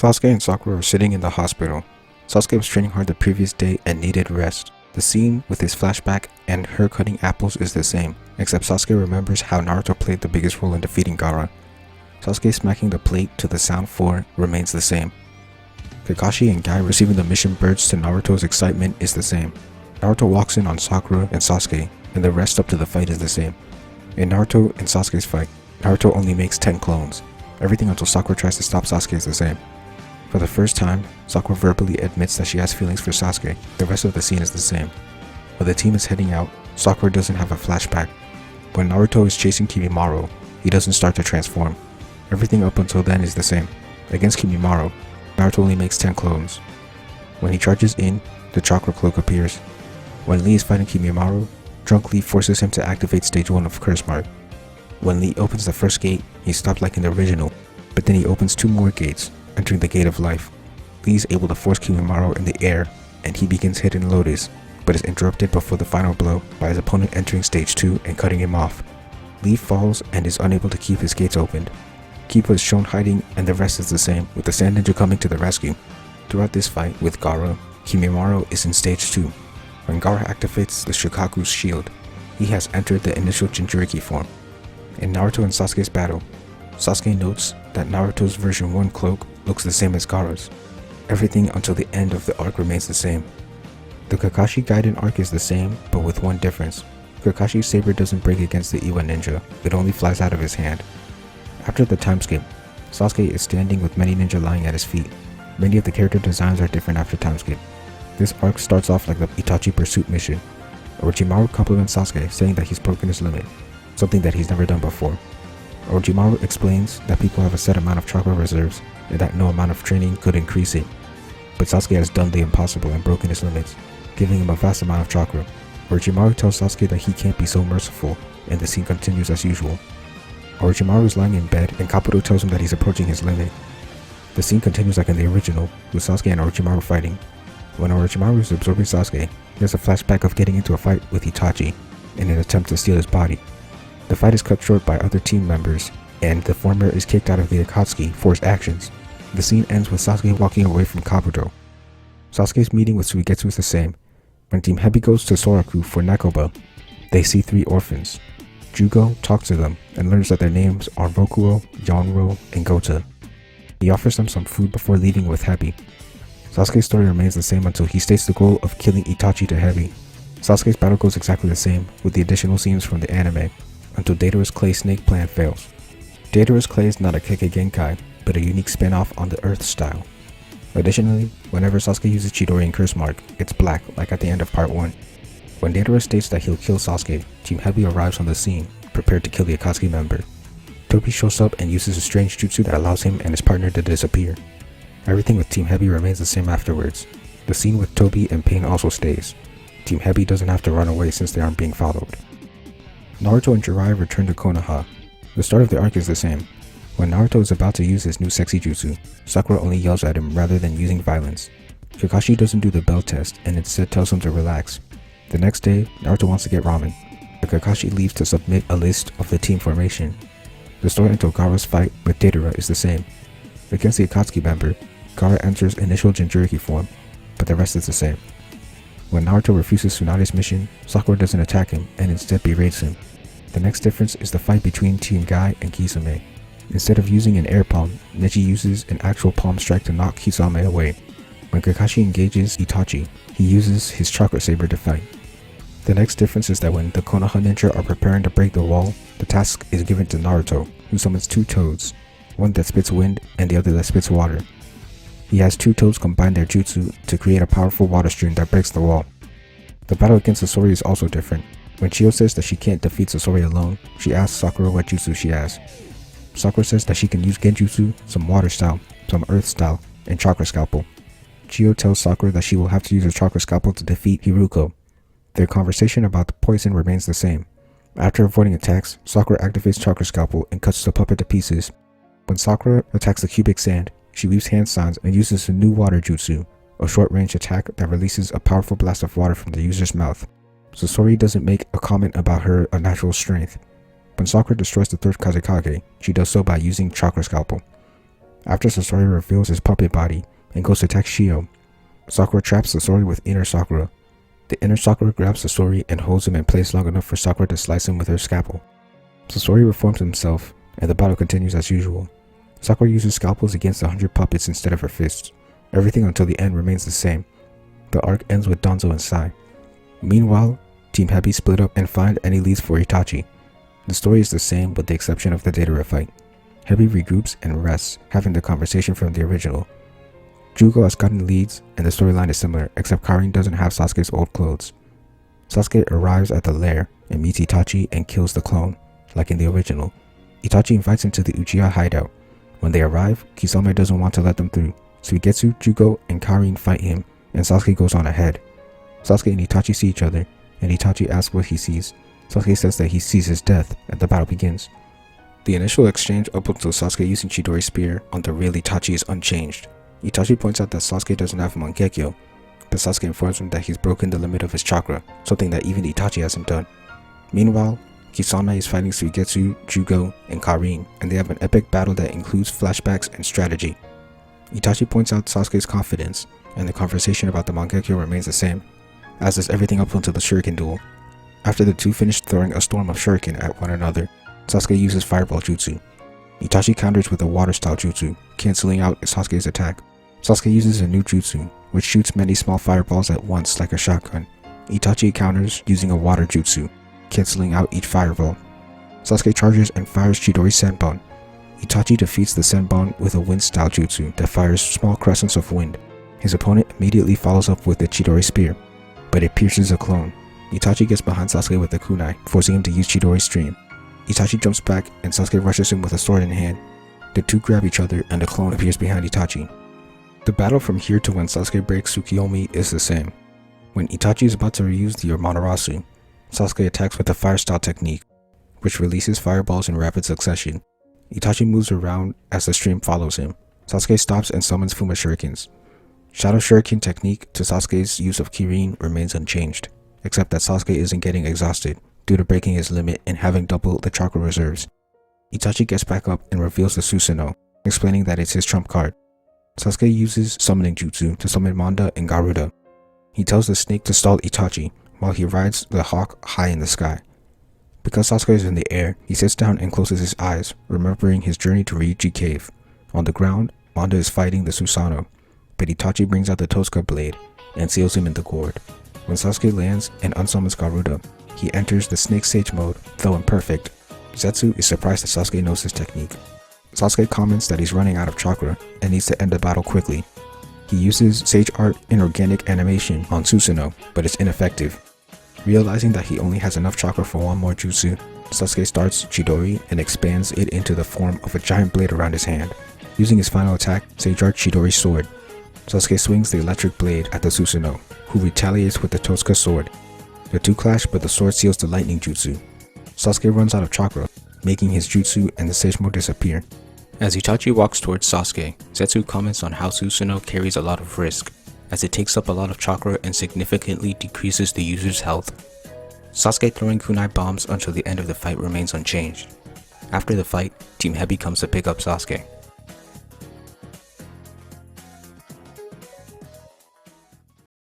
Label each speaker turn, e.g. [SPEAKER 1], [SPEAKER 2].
[SPEAKER 1] Sasuke and Sakura are sitting in the hospital. Sasuke was training hard the previous day and needed rest. The scene with his flashback and her cutting apples is the same, except Sasuke remembers how Naruto played the biggest role in defeating Gaara. Sasuke smacking the plate to the sound floor remains the same. Kakashi and Guy receiving the mission birds to Naruto's excitement is the same. Naruto walks in on Sakura and Sasuke, and the rest up to the fight is the same. In Naruto and Sasuke's fight, Naruto only makes 10 clones. Everything until Sakura tries to stop Sasuke is the same. For the first time, Sakura verbally admits that she has feelings for Sasuke. The rest of the scene is the same. While the team is heading out, Sakura doesn't have a flashback. When Naruto is chasing Kimimaro, he doesn't start to transform. Everything up until then is the same. Against Kimimaro, Naruto only makes 10 clones. When he charges in, the chakra cloak appears. When Lee is fighting Kimimaro, Drunk Lee forces him to activate stage 1 of Curse Mark. When Lee opens the first gate, he stops like in the original, but then he opens 2 more gates, entering the Gate of Life. Lee is able to force Kimimaro in the air, and he begins Hidden Lotus, but is interrupted before the final blow by his opponent entering stage 2 and cutting him off. Lee falls and is unable to keep his gates opened. Kiba is shown hiding, and the rest is the same, with the Sand Ninja coming to the rescue. Throughout this fight with Gaara, Kimimaro is in stage 2. When Gaara activates the Shukaku's shield, he has entered the initial Jinchuriki form. In Naruto and Sasuke's battle, Sasuke notes that Naruto's version 1 cloak looks the same as Gaara's. Everything until the end of the arc remains the same. The Kakashi Gaiden arc is the same, but with one difference. Kakashi's saber doesn't break against the Iwa ninja, it only flies out of his hand. After the time skip, Sasuke is standing with many ninja lying at his feet. Many of the character designs are different after time skip. This arc starts off like the Itachi pursuit mission. Orochimaru compliments Sasuke, saying that he's broken his limit, something that he's never done before. Orochimaru explains that people have a set amount of chakra reserves and that no amount of training could increase it. But Sasuke has done the impossible and broken his limits, giving him a vast amount of chakra. Orochimaru tells Sasuke that he can't be so merciful, and the scene continues as usual. Orochimaru is lying in bed and Kabuto tells him that he's approaching his limit. The scene continues like in the original, with Sasuke and Orochimaru fighting. When Orochimaru is absorbing Sasuke, he has a flashback of getting into a fight with Itachi in an attempt to steal his body. The fight is cut short by other team members, and the former is kicked out of the Akatsuki for his actions. The scene ends with Sasuke walking away from Kabuto. Sasuke's meeting with Suigetsu is the same. When Team Hebi goes to Soraku for Nekoba, they see 3 orphans. Jugo talks to them and learns that their names are Rokuo, Yonro, and Gota. He offers them some food before leaving with Hebi. Sasuke's story remains the same until he states the goal of killing Itachi to Hebi. Sasuke's battle goes exactly the same, with the additional scenes from the anime, until Deidara's Clay Snake plan fails. Deidara's Clay is not a Kekkei Genkai, but a unique spin-off on the Earth style. Additionally, whenever Sasuke uses Chidori and Curse Mark, it's black, like at the end of part 1. When Deidara states that he'll kill Sasuke, Team Hebi arrives on the scene, prepared to kill the Akatsuki member. Tobi shows up and uses a strange jutsu that allows him and his partner to disappear. Everything with Team Hebi remains the same afterwards. The scene with Tobi and Pain also stays. Team Hebi doesn't have to run away since they aren't being followed. Naruto and Jiraiya return to Konoha. The start of the arc is the same. When Naruto is about to use his new sexy jutsu, Sakura only yells at him rather than using violence. Kakashi doesn't do the bell test and instead tells him to relax. The next day, Naruto wants to get ramen, but Kakashi leaves to submit a list of the team formation. The story until Gaara's fight with Deidara is the same. Against the Akatsuki member, Gaara enters initial Jinchuriki form, but the rest is the same. When Naruto refuses Tsunade's mission, Sakura doesn't attack him and instead berates him. The next difference is the fight between Team Guy and Kisame. Instead of using an air palm, Neji uses an actual palm strike to knock Kisame away. When Kakashi engages Itachi, he uses his chakra saber to fight. The next difference is that when the Konoha ninja are preparing to break the wall, the task is given to Naruto, who summons 2 toads, one that spits wind and the other that spits water. He has 2 toads combine their jutsu to create a powerful water stream that breaks the wall. The battle against Sasori is also different. When Chio says that she can't defeat Sasori alone, she asks Sakura what jutsu she has. Sakura says that she can use genjutsu, some water style, some earth style, and chakra scalpel. Chio tells Sakura that she will have to use her chakra scalpel to defeat Hiruko. Their conversation about the poison remains the same. After avoiding attacks, Sakura activates Chakra Scalpel and cuts the puppet to pieces. When Sakura attacks the cubic sand, she leaves hand signs and uses a new water jutsu, a short-range attack that releases a powerful blast of water from the user's mouth. Sasori doesn't make a comment about her unnatural strength. When Sakura destroys the third Kazekage, she does so by using Chakra Scalpel. After Sasori reveals his puppet body and goes to attack Shio, Sakura traps Sasori with inner Sakura. The inner Sakura grabs Sasori and holds him in place long enough for Sakura to slice him with her scalpel. Sasori reforms himself, and the battle continues as usual. Sakura uses scalpels against the 100 puppets instead of her fists. Everything until the end remains the same. The arc ends with Danzo and Sai. Meanwhile, Team Hebi split up and find any leads for Itachi. The story is the same with the exception of the Deidara fight. Hebi regroups and rests, having the conversation from the original. Jugo has gotten leads, and the storyline is similar, except Karin doesn't have Sasuke's old clothes. Sasuke arrives at the lair and meets Itachi and kills the clone, like in the original. Itachi invites him to the Uchiha hideout. When they arrive, Kisame doesn't want to let them through, so Suigetsu, Jugo, and Karin fight him, and Sasuke goes on ahead. Sasuke and Itachi see each other, and Itachi asks what he sees. Sasuke says that he sees his death, and the battle begins. The initial exchange up until Sasuke using Chidori's spear on the real Itachi is unchanged. Itachi points out that Sasuke doesn't have Mangekyo, but Sasuke informs him that he's broken the limit of his chakra, something that even Itachi hasn't done. Meanwhile, Kisame is fighting Suigetsu, Jugo, and Karin, and they have an epic battle that includes flashbacks and strategy. Itachi points out Sasuke's confidence, and the conversation about the Mangekyo remains the same, as does everything up until the Shuriken duel. After the two finish throwing a storm of Shuriken at one another, Sasuke uses Fireball Jutsu. Itachi counters with a water-style jutsu, cancelling out Sasuke's attack. Sasuke uses a new jutsu, which shoots many small fireballs at once like a shotgun. Itachi counters using a water jutsu, cancelling out each fireball. Sasuke charges and fires Chidori's Senbon. Itachi defeats the Senbon with a wind-style jutsu that fires small crescents of wind. His opponent immediately follows up with the Chidori spear, but it pierces a clone. Itachi gets behind Sasuke with a kunai, forcing him to use Chidori's stream. Itachi jumps back and Sasuke rushes him with a sword in hand. The two grab each other and the clone appears behind Itachi. The battle from here to when Sasuke breaks Tsukiyomi is the same. When Itachi is about to reuse the Amaterasu, Sasuke attacks with the fire style technique, which releases fireballs in rapid succession. Itachi moves around as the stream follows him. Sasuke stops and summons Fuma Shurikens. Shadow Shuriken technique to Sasuke's use of Kirin remains unchanged, except that Sasuke isn't getting exhausted due to breaking his limit and having double the chakra reserves. Itachi gets back up and reveals the Susanoo, explaining that it's his trump card. Sasuke uses summoning jutsu to summon Manda and Garuda. He tells the snake to stall Itachi while he rides the hawk high in the sky. Because Sasuke is in the air, he sits down and closes his eyes, remembering his journey to Ryuji Cave. On the ground, Manda is fighting the Susanoo, but Itachi brings out the Tosuka blade and seals him in the gourd. When Sasuke lands and unsummons Garuda, he enters the Snake Sage mode, though imperfect. Zetsu is surprised that Sasuke knows his technique. Sasuke comments that he's running out of chakra and needs to end the battle quickly. He uses Sage Art and Organic Animation on Susanoo, but it's ineffective. Realizing that he only has enough chakra for one more jutsu, Sasuke starts Chidori and expands it into the form of a giant blade around his hand. Using his final attack, Sage Art Chidori's sword, Sasuke swings the electric blade at the Susanoo, who retaliates with the Tosuka sword. The two clash, but the sword seals the lightning jutsu. Sasuke runs out of chakra, making his jutsu and the Sage mode disappear. As Itachi walks towards Sasuke, Zetsu comments on how Susanoo carries a lot of risk, as it takes up a lot of chakra and significantly decreases the user's health. Sasuke throwing kunai bombs until the end of the fight remains unchanged. After the fight, Team Hebi comes to pick up Sasuke.